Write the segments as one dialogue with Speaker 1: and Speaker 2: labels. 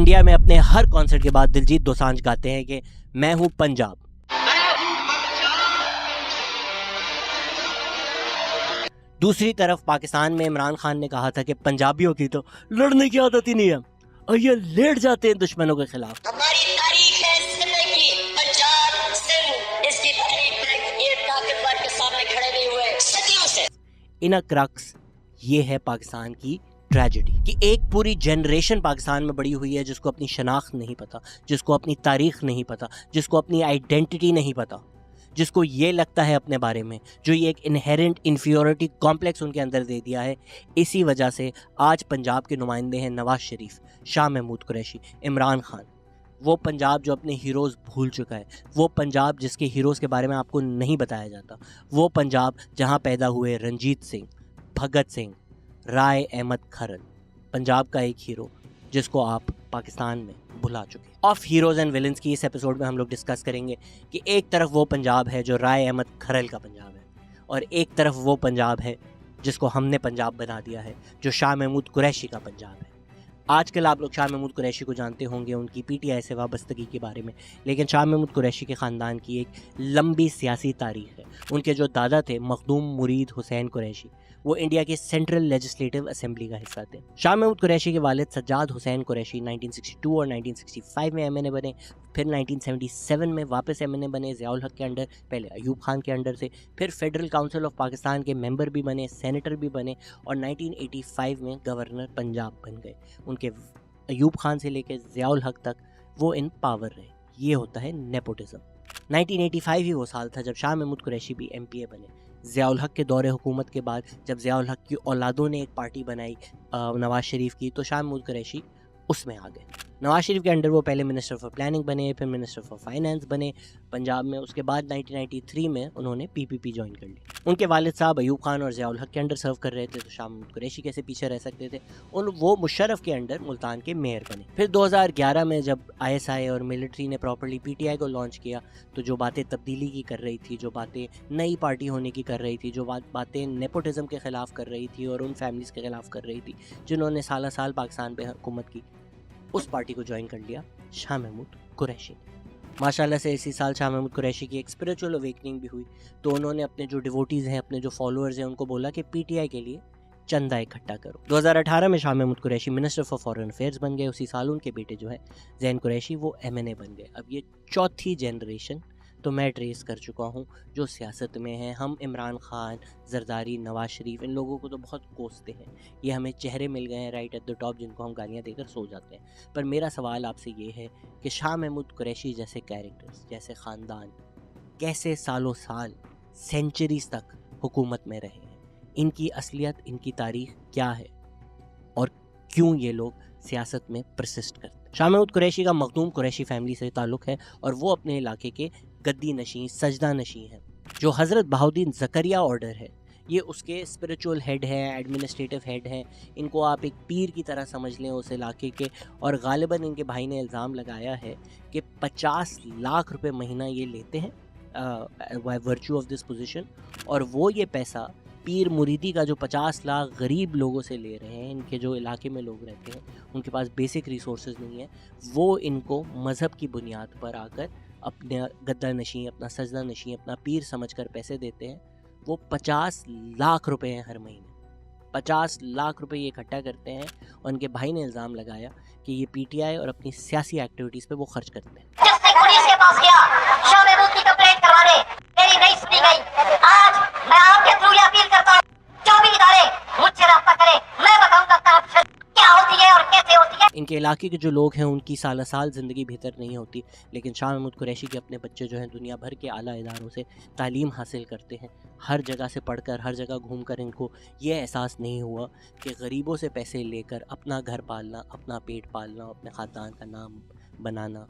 Speaker 1: India میں اپنے ہر concert کے بعد دلجیت دوسانجھ گاتے ہیں کہ میں ہوں پنجاب. دوسری طرف پاکستان میں عمران خان نے کہا تھا کہ پنجابیوں کی تو لڑنے کی عادت ہی نہیں ہے اور یہ لیٹ جاتے ہیں دشمنوں کے خلاف.
Speaker 2: ہماری تاریخ ہے سندھ کی، پنجاب سندھ، اس کی تاریخ میں یہ طاقتور کے سامنے کھڑے نہیں ہوئے صدیوں سے.
Speaker 1: ان کرکس یہ ہے پاکستان کی ٹریجڈی کہ ایک پوری جنریشن پاکستان میں بڑی ہوئی ہے جس کو اپنی شناخت نہیں پتہ، جس کو اپنی تاریخ نہیں پتہ، جس کو اپنی آئیڈینٹی نہیں پتہ، جس کو یہ لگتا ہے اپنے بارے میں، جو یہ ایک انہیرنٹ انفیورٹی کمپلیکس ان کے اندر دے دیا ہے. اسی وجہ سے آج پنجاب کے نمائندے ہیں نواز شریف، شاہ محمود قریشی، عمران خان. وہ پنجاب جو اپنے ہیروز بھول چکا ہے، وہ پنجاب جس کے ہیروز کے بارے میں آپ کو نہیں بتایا جاتا، وہ پنجاب جہاں پیدا ہوئے رنجیت سنگھ، بھگت سنگھ، رائے احمد کھرل. پنجاب کا ایک ہیرو جس کو آپ پاکستان میں بھلا چکے. آف ہیروز اینڈ ولنز کی اس ایپیسوڈ میں ہم لوگ ڈسکس کریں گے کہ ایک طرف وہ پنجاب ہے جو رائے احمد کھرل کا پنجاب ہے، اور ایک طرف وہ پنجاب ہے جس کو ہم نے پنجاب بنا دیا ہے، جو شاہ محمود قریشی کا پنجاب ہے. آج کل آپ لوگ شاہ محمود قریشی کو جانتے ہوں گے ان کی پی ٹی آئی سے وابستگی کے بارے میں، لیکن شاہ محمود قریشی کے خاندان کی ایک لمبی سیاسی تاریخ ہے. ان کے جو دادا تھے مخدوم مرید حسین قریشی، وہ انڈیا کے سینٹرل لیجسلیٹو اسمبلی کا حصہ تھے. شاہ محمود قریشی کے والد سجاد حسین قریشی 1962 اور 1965 میں ایم این اے بنے، پھر 1977 میں واپس ایم این اے بنے ضیاء الحق کے انڈر، پہلے ایوب خان کے انڈر سے، پھر فیڈرل کاؤنسل آف پاکستان کے ممبر بھی بنے، سینیٹر بھی بنے، اور 1985 میں گورنر پنجاب بن گئے. ان کے ایوب خان سے لے کے ضیاء الحق تک وہ ان پاور رہے. یہ ہوتا ہے نیپوٹزم. 1985 ہی وہ سال تھا جب شاہ محمود قریشی بھی ایم پی اے بنے. ضیاء الحق کے دور حکومت کے بعد جب ضیاء الحق کی اولادوں نے ایک پارٹی بنائی نواز شریف کی، تو شاہ محمود قریشی اس میں آ گئے. نواز شریف کے انڈر وہ پہلے منسٹر فار پلاننگ بنے، پھر منسٹر فار فائنانس بنے پنجاب میں. اس کے بعد 1993 میں انہوں نے پی پی پی جوائن کر لی. ان کے والد صاحب ایوب خان اور ضیاء الحق کے انڈر سرو کر رہے تھے، تو شاہ محمود قریشی کیسے پیچھے رہ سکتے تھے. وہ مشرف کے انڈر ملتان کے میئر بنے. پھر 2011 میں جب آئی ایس آئی اور ملٹری نے پراپرلی پی ٹی آئی کو لانچ کیا، تو جو باتیں تبدیلی کی کر رہی تھی، جو باتیں نئی پارٹی ہونے کی کر رہی تھی، جو باتیں نیپوٹزم کے خلاف کر رہی تھی اور ان فیملیز کے خلاف کر رہی تھی جنہوں نے سالہ سال پاکستان پہ حکومت کی، اس پارٹی کو جوائن کر لیا شاہ محمود قریشی. ماشاءاللہ سے اسی سال شاہ محمود قریشی کی ایک اسپریچول اویکننگ بھی ہوئی. تو انہوں نے اپنے جو ڈیووٹیز ہیں، اپنے جو فالوورز ہیں، ان کو بولا کہ پی ٹی آئی کے لیے چندہ اکٹھا کرو. 2018 میں Shah Mahmood Qureshi minister for foreign affairs بن گئے. اسی سال ان کے بیٹے جو ہے زین قریشی وہ ایم این اے بن گئے. اب یہ چوتھی جنریشن تو میں ٹریس کر چکا ہوں جو سیاست میں ہیں. ہم عمران خان، زرداری، نواز شریف، ان لوگوں کو تو بہت کوستے ہیں. یہ ہمیں چہرے مل گئے ہیں رائٹ ایٹ دا ٹاپ جن کو ہم گالیاں دے کر سو جاتے ہیں. پر میرا سوال آپ سے یہ ہے کہ شاہ محمود قریشی جیسے کیریکٹرز، جیسے خاندان کیسے سالوں سال سینچریز تک حکومت میں رہے ہیں؟ ان کی اصلیت، ان کی تاریخ کیا ہے، اور کیوں یہ لوگ سیاست میں پرسسٹ کرتے ہیں؟ شاہ محمود قریشی کا مخدوم قریشی فیملی سے تعلق ہے، اور وہ اپنے علاقے کے گدی نشین، سجدہ نشین ہیں. جو حضرت بہاؤدین زکریا آرڈر ہے، یہ اس کے اسپریچول ہیڈ ہیں، ایڈمنسٹریٹو ہیڈ ہیں. ان کو آپ ایک پیر کی طرح سمجھ لیں اس علاقے کے. اور غالباً ان کے بھائی نے الزام لگایا ہے کہ 50 لاکھ روپے مہینہ یہ لیتے ہیں by virtue of this position, اور وہ یہ پیسہ پیر مریدی کا جو 50 لاکھ غریب لوگوں سے لے رہے ہیں، ان کے جو علاقے میں لوگ رہتے ہیں، ان کے پاس بیسک ریسورسز نہیں ہیں، وہ ان کو مذہب کی بنیاد پر آ کر اپنے گدہ نشین، اپنا سجدہ نشین، اپنا پیر سمجھ کر پیسے دیتے ہیں. وہ 50 لاکھ روپے ہیں ہر مہینے. 50 لاکھ روپے یہ اکٹھا کرتے ہیں، اور ان کے بھائی نے الزام لگایا کہ یہ پی ٹی آئی اور اپنی سیاسی ایکٹیویٹیز پہ وہ خرچ کرتے ہیں.
Speaker 2: جس نے پولیس کے پاس گیا شاہ محمود کی کمپلینٹ کروانے، میری نہیں سنی گئی. آج میں آپ کے تھرو یہ اپیل کرتا ہوں، جو بھی ادارے مجھ سے رابطہ کریں، میں بتاؤں گا کرپشن کیا ہوتی ہے اور کیسے ہوتی ہے.
Speaker 1: ان کے علاقے کے جو لوگ ہیں ان کی سالہ سال زندگی بہتر نہیں ہوتی، لیکن شاہ محمود قریشی کے اپنے بچے جو ہیں دنیا بھر کے اعلیٰ اداروں سے تعلیم حاصل کرتے ہیں. ہر جگہ سے پڑھ کر، ہر جگہ گھوم کر ان کو یہ احساس نہیں ہوا کہ غریبوں سے پیسے لے کر اپنا گھر پالنا، اپنا پیٹ پالنا، اپنے خاندان کا نام بنانا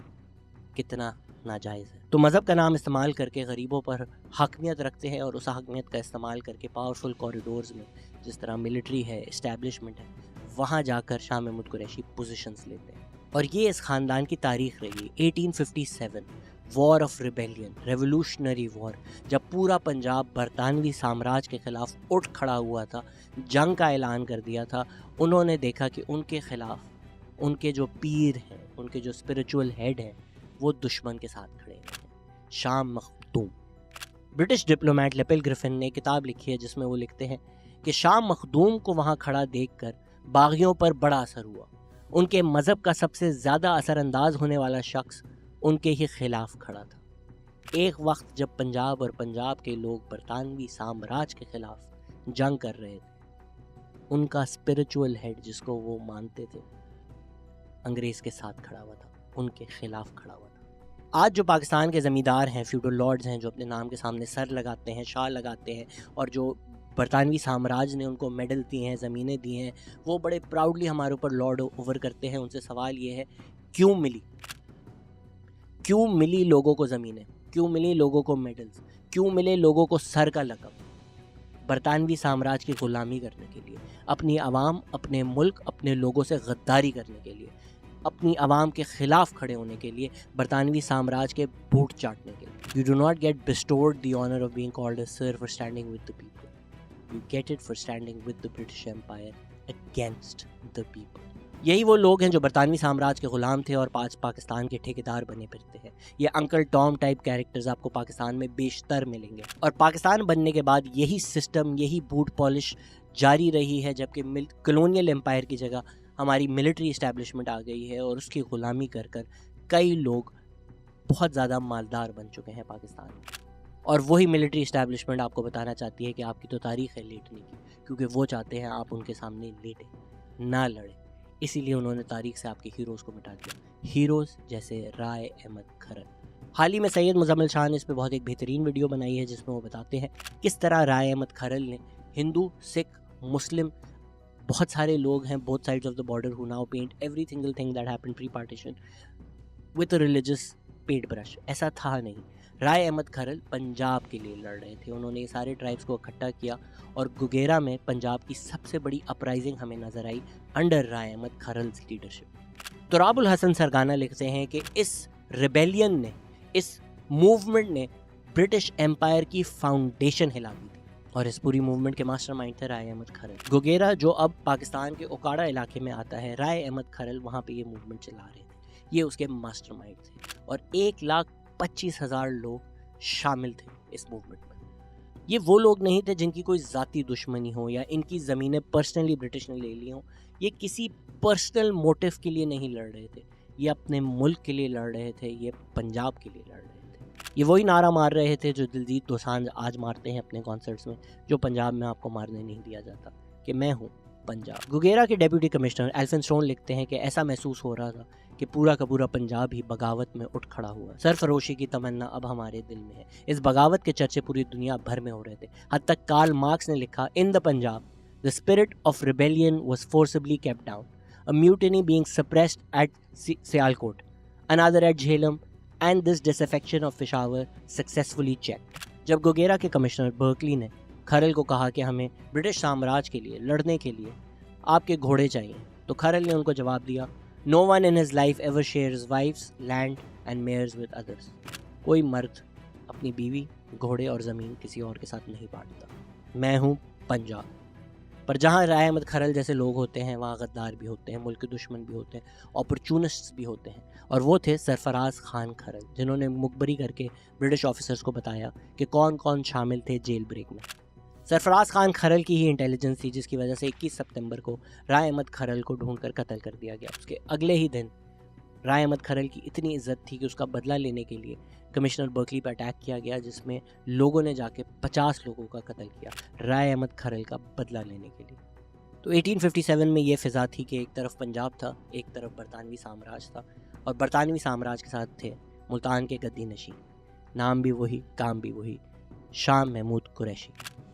Speaker 1: کتنا ناجائز ہے. تو مذہب کا نام استعمال کر کے غریبوں پر حاکمیت رکھتے ہیں، اور اس حاکمیت کا استعمال کر کے پاورفل کوریڈورز میں جس طرح ملٹری ہے، اسٹیبلشمنٹ ہے، وہاں جا کر شاہ محمود قریشی پوزیشنز لیتے ہیں. اور یہ اس خاندان کی تاریخ رہی. 1857 وار آف ریبیلین، ریولوشنری وار، جب پورا پنجاب برطانوی سامراج کے خلاف اٹھ کھڑا ہوا تھا، جنگ کا اعلان کر دیا تھا. انہوں نے دیکھا کہ ان کے خلاف ان کے جو پیر ہیں، کے جو اسپریچول ہیڈ ہیں وہ دشمن کے ساتھ کھڑے ہوئے ہیں. شام مخدوم. برٹش ڈپلومیٹ لیپل گرفن نے کتاب لکھی ہے جس میں وہ لکھتے ہیں کہ شام مخدوم کو وہاں کھڑا دیکھ کر باغیوں پر بڑا اثر ہوا. ان کے مذہب کا سب سے زیادہ اثر انداز ہونے والا شخص ان کے ہی خلاف کھڑا تھا. ایک وقت جب پنجاب اور پنجاب کے لوگ برطانوی سامراج کے خلاف جنگ کر رہے تھے، ان کا اسپریچول ہیڈ جس کو وہ مانتے تھے انگریز کے ساتھ کھڑا ہوا تھا، ان کے خلاف کھڑا ہوا تھا. آج جو پاکستان کے زمیندار ہیں، فیوڈل لارڈز ہیں، جو اپنے نام کے سامنے سر لگاتے ہیں، شال لگاتے ہیں، اور جو برطانوی سامراج نے ان کو میڈل دی ہیں، زمینیں دی ہیں، وہ بڑے پراؤڈلی ہمارے اوپر لارڈ اوور کرتے ہیں. ان سے سوال یہ ہے کیوں ملی لوگوں کو زمینیں، کیوں ملی لوگوں کو میڈلز، کیوں ملے لوگوں کو سر کا لقب؟ برطانوی سامراج کی غلامی کرنے کے لیے، اپنی عوام، اپنے ملک، اپنے لوگوں سے غداری کرنے کے لیے، اپنی عوام کے خلاف کھڑے ہونے کے لیے، برطانوی سامراج کے بوٹ چاٹنے کے لیے. You do not get bestowed the honor of being called a sir for standing with the people. You get it for standing with the British Empire against the people. یہی وہ لوگ ہیں جو برطانوی سامراج کے غلام تھے اور پاکستان کے ٹھیکیدار بنے پھرتے ہیں. یہ انکل ٹام ٹائپ کیریکٹرز آپ کو پاکستان میں بیشتر ملیں گے. اور پاکستان بننے کے بعد یہی سسٹم، یہی بوٹ پالش جاری رہی ہے، جبکہ کلونیل امپائر کی جگہ ہماری ملٹری اسٹیبلشمنٹ آ گئی ہے اور اس کی غلامی کر کر کئی لوگ بہت زیادہ مالدار بن چکے ہیں پاکستان میں. اور وہی ملٹری اسٹیبلشمنٹ آپ کو بتانا چاہتی ہے کہ آپ کی تو تاریخ ہے لیٹنے کی، کیونکہ وہ چاہتے ہیں آپ ان کے سامنے لیٹیں، نہ لڑیں. اسی لیے انہوں نے تاریخ سے آپ کے ہیروز کو مٹا دیا، ہیروز جیسے رائے احمد کھرل. حال ہی میں سید مزمل شاہ نے اس پہ بہت ایک بہترین ویڈیو بنائی ہے جس میں وہ بتاتے ہیں کس طرح رائے احمد کھرل نے ہندو، سکھ، مسلم، بہت سارے لوگ ہیں both sides of the border who now paint every single thing that happened pre-partition with a religious paint brush. ایسا تھا نہیں. رائے احمد کھرل پنجاب کے لیے لڑ رہے تھے. انہوں نے یہ سارے ٹرائبس کو اکٹھا کیا اور گوگیرا میں پنجاب کی سب سے بڑی اپرائزنگ ہمیں نظر آئی انڈر رائے احمد کھرل کی لیڈرشپ. تراب الحسن سرگانہ لکھتے ہیں کہ اس ریبیلین نے، اس موومنٹ نے برٹش امپائر کی فاؤنڈیشن ہلا دی تھی، اور اس پوری موومنٹ کے ماسٹر مائنڈ تھے رائے احمد کھرل. گوگیرا جو اب پاکستان کے اوکاڑا علاقے میں آتا ہے، رائے احمد کھرل وہاں پہ یہ موومنٹ چلا رہے تھے. یہ اس کے ماسٹر مائنڈ تھے اور 1,25,000 لوگ شامل تھے اس موومنٹ میں. یہ وہ لوگ نہیں تھے جن کی کوئی ذاتی دشمنی ہو یا ان کی زمینیں پرسنلی برٹش نے لے لی ہوں. یہ کسی پرسنل موٹیو کے لیے نہیں لڑ رہے تھے، یہ اپنے ملک کے لیے لڑ رہے تھے، یہ پنجاب کے لیے لڑ رہے تھے. یہ وہی نعرہ مار رہے تھے جو دلجیت دوسانجھ آج مارتے ہیں اپنے کانسرٹس میں، جو پنجاب میں آپ کو مارنے نہیں دیا جاتا، کہ میں ہوں پنجاب. گوگیرا کے ڈیپیوٹی کمشنر ایلفن سٹون لکھتے ہیں کہ ایسا محسوس ہو رہا تھا کہ پورا کا پورا پنجاب ہی بغاوت میں اٹھ کھڑا ہوا. سرفروشی کی تمنا اب ہمارے دل میں ہے. اس بغاوت کے چرچے پوری دنیا بھر میں ہو رہے تھے. حد تک کارل مارکس نے لکھا ان دا Punjab the spirit of rebellion was forcibly kept down, a mutiny being suppressed at Sialkot, another at Jhelum, and this disaffection of Peshawar successfully checked. جب گوگیرا کے کمشنر برکلی نے کھرل کو کہا کہ ہمیں برٹش سامراج کے لیے لڑنے کے لیے آپ کے گھوڑے چاہیے، تو کھرل نے ان کو جواب دیا no one in his life ever shares wives, land and mares with others. کوئی مرد اپنی بیوی، گھوڑے اور زمین کسی اور کے ساتھ نہیں بانٹتا. میں ہوں پنجاب. پر جہاں رائے احمد کھرل جیسے لوگ ہوتے ہیں وہاں غدار بھی ہوتے ہیں، ملک کے دشمن بھی ہوتے ہیں، اپرچونسٹس بھی ہوتے ہیں. اور وہ تھے سرفراز خان کھرل، جنہوں نے مخبری کر کے برٹش آفیسرز کو بتایا کہ کون کون شامل تھے جیل بریک میں. سرفراز خان کھرل کی ہی انٹیلیجنس تھی جس کی وجہ سے 21 سپتمبر کو رائے احمد کھرل کو ڈھونڈ کر قتل کر دیا گیا. اس کے اگلے ہی دن رائے احمد کھرل کی اتنی عزت تھی کہ اس کا بدلہ لینے کے لیے کمشنر برکلی پہ اٹیک کیا گیا، جس میں لوگوں نے جا کے 50 لوگوں کا قتل کیا رائے احمد کھرل کا بدلہ لینے کے لیے. تو 1857 میں یہ فضا تھی کہ ایک طرف پنجاب تھا، ایک طرف برطانوی سامراج تھا، اور برطانوی سامراج کے ساتھ تھے ملتان کے گدی نشین، نام بھی وہی، کام بھی وہی، شام محمود قریشی.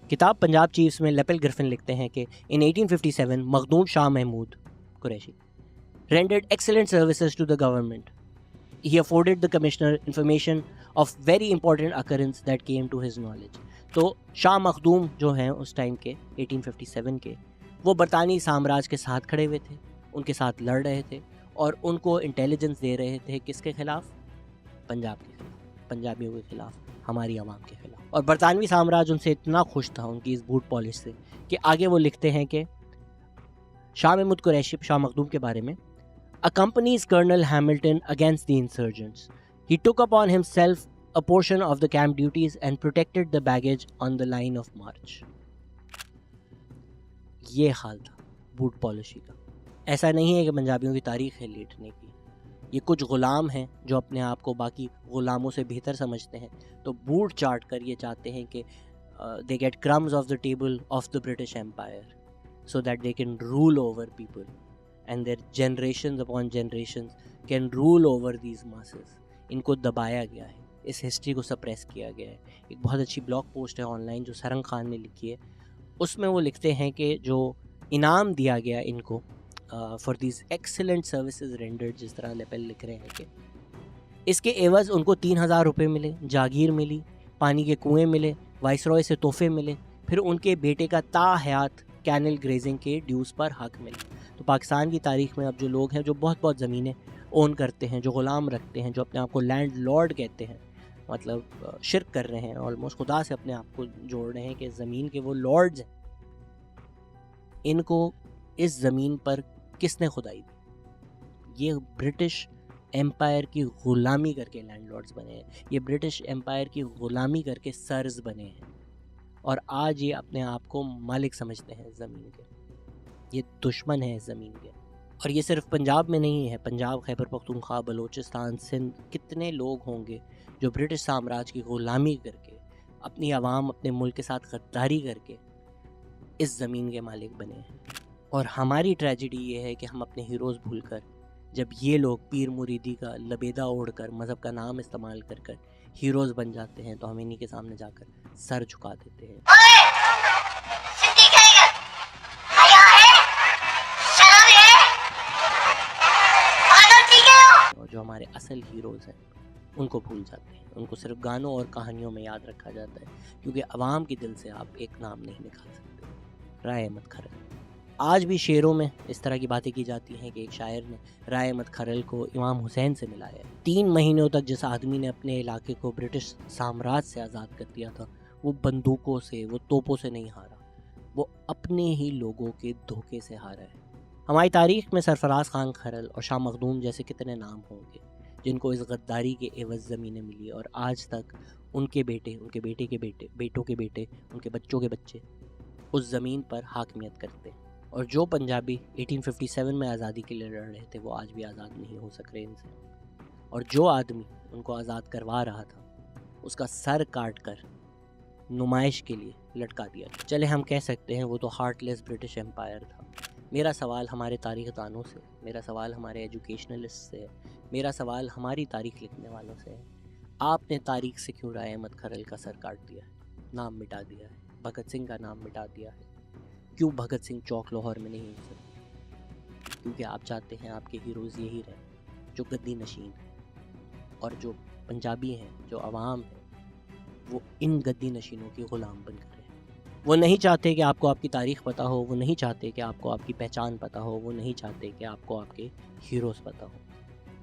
Speaker 1: کتاب پنجاب چیفز میں لیپل گرفن لکھتے ہیں کہ in 1857 Makhdoom Shah Mahmood Qureshi rendered excellent services to the government. He afforded the commissioner information of very important occurrence that came to his knowledge. تو شاہ مخدوم جو ہیں اس ٹائم کے 1857 کے، وہ برطانوی سامراج کے ساتھ کھڑے ہوئے تھے، ان کے ساتھ لڑ رہے تھے اور ان کو انٹیلیجنس دے رہے تھے کس کے خلاف؟ پنجاب کے خلاف، پنجابیوں کے خلاف، ہماری عوام کے خلاف. اور برطانوی سامراج ان سے اتنا خوش تھا ان کی اس بوٹ پالش سے کہ آگے وہ لکھتے ہیں کہ شاہ محمود قریشی، شاہ مخدوم کے بارے میں، accompanies Colonel Hamilton against the insurgents. He took upon himself a portion of the camp duties and protected the baggage on the line of march. یہ حال تھا بوٹ پالیسی کا. ایسا نہیں ہے کہ پنجابیوں کی تاریخ ہے لیٹنے کی. یہ کچھ غلام ہیں جو اپنے آپ کو باقی غلاموں سے بہتر سمجھتے ہیں, تو بوٹ چاٹ کر یہ چاہتے ہیں کہ they get crumbs of the table of the British Empire so that they can rule over people and their generations upon generations can rule over these masses. ان کو دبایا گیا ہے, اس ہسٹری کو سپریس کیا گیا ہے. ایک بہت اچھی بلاگ پوسٹ ہے آن لائن جو سرنگ خان نے لکھی ہے, اس میں وہ لکھتے ہیں کہ جو انعام دیا گیا ان کو for these excellent services rendered, جس طرح لیپل لکھ رہے ہیں کہ اس کے عوض ان کو 3,000 روپے ملے, جاگیر ملی, پانی کے کنویں ملے, وائسرائے سے تحفے ملے, پھر ان کے بیٹے کا تا حیات کینل گریزنگ کے ڈیوز پر حق ملے. تو پاکستان کی تاریخ میں اب جو لوگ ہیں جو بہت بہت زمینیں اون کرتے ہیں, جو غلام رکھتے ہیں, جو اپنے آپ کو لینڈ لارڈ کہتے ہیں, مطلب شرک کر رہے ہیں, آلموسٹ خدا سے اپنے آپ کو جوڑ رہے ہیں کہ زمین کے وہ لارڈز ہیں, ان کو اس زمین پر کس نے خدائی دی؟ یہ برٹش ایمپائر کی غلامی کر کے لینڈ لارڈز بنے ہیں, یہ برٹش ایمپائر کی غلامی کر کے سرز بنے ہیں, اور آج یہ اپنے آپ کو مالک سمجھتے ہیں زمین کے. یہ دشمن ہیں زمین کے. اور یہ صرف پنجاب میں نہیں ہے, پنجاب, خیبر پختونخوا, بلوچستان, سندھ, کتنے لوگ ہوں گے جو برٹش سامراج کی غلامی کر کے, اپنی عوام, اپنے ملک کے ساتھ غداری کر کے اس زمین کے مالک بنے ہیں. اور ہماری ٹریجڈی یہ ہے کہ ہم اپنے ہیروز بھول کر, جب یہ لوگ پیر مریدی کا لبیدہ اوڑھ کر, مذہب کا نام استعمال کر کر ہیروز بن جاتے ہیں, تو ہم انہی کے سامنے جا کر سر جھکا دیتے ہیں. اور جو ہمارے اصل ہیروز ہیں ان کو بھول جاتے ہیں, ان کو صرف گانوں اور کہانیوں میں یاد رکھا جاتا ہے, کیونکہ عوام کے دل سے آپ ایک نام نہیں نکال سکتے, رائے احمد کھرل. آج بھی شعروں میں اس طرح کی باتیں کی جاتی ہیں کہ ایک شاعر نے رائے احمد کھرل کو امام حسین سے ملایا ہے. 3 مہینوں تک جس آدمی نے اپنے علاقے کو برٹش سامراج سے آزاد کر دیا تھا, وہ بندوقوں سے, وہ توپوں سے نہیں ہارا, وہ اپنے ہی لوگوں کے دھوکے سے ہارا ہے. ہماری تاریخ میں سرفراز خان کھرل اور شاہ مخدوم جیسے کتنے نام ہوں گے جن کو اس غداری کے عوض زمینیں ملی, اور آج تک ان کے بیٹے, ان کے بیٹے کے بیٹے, بیٹوں کے بیٹے, ان کے بچوں کے بچے اس زمین پر حاکمیت کرتے ہیں. اور جو پنجابی 1857 میں آزادی کے لیے لڑ رہے تھے وہ آج بھی آزاد نہیں ہو سک رہے ان سے. اور جو آدمی ان کو آزاد کروا رہا تھا اس کا سر کاٹ کر نمائش کے لیے لٹکا دیا. چلے ہم کہہ سکتے ہیں وہ تو ہارٹ لیس برٹش ایمپائر تھا. میرا سوال ہمارے تاریخ دانوں سے, میرا سوال ہمارے ایجوکیشنلسٹ سے, میرا سوال ہماری تاریخ لکھنے والوں سے ہے, آپ نے تاریخ سے کیوں رائے احمد کھرل کا سر کاٹ دیا ہے, نام مٹا دیا ہے, بھگت سنگھ کا نام مٹا دیا ہے؟ کیوں بھگت سنگھ چوک لاہور میں نہیں ہو سکتے؟ کیونکہ آپ چاہتے ہیں آپ کے ہیروز یہی رہیں جو گدی نشین ہیں, اور جو پنجابی ہیں, جو عوام ہیں, وہ ان گدی نشینوں کی غلام بن کر رہے ہیں. وہ نہیں چاہتے کہ آپ کو آپ کی تاریخ پتہ ہو, وہ نہیں چاہتے کہ آپ کو آپ کی پہچان پتہ ہو, وہ نہیں چاہتے کہ آپ کو آپ کے ہیروز پتہ ہو,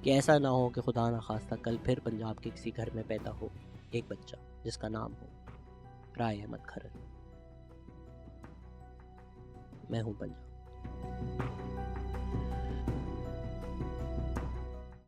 Speaker 1: کہ ایسا نہ ہو کہ خدا نخواستہ کل پھر پنجاب کے کسی گھر میں پیدا ہو ایک بچہ جس کا نام ہو رائے احمد کھرل. میں ہوں پنجاب.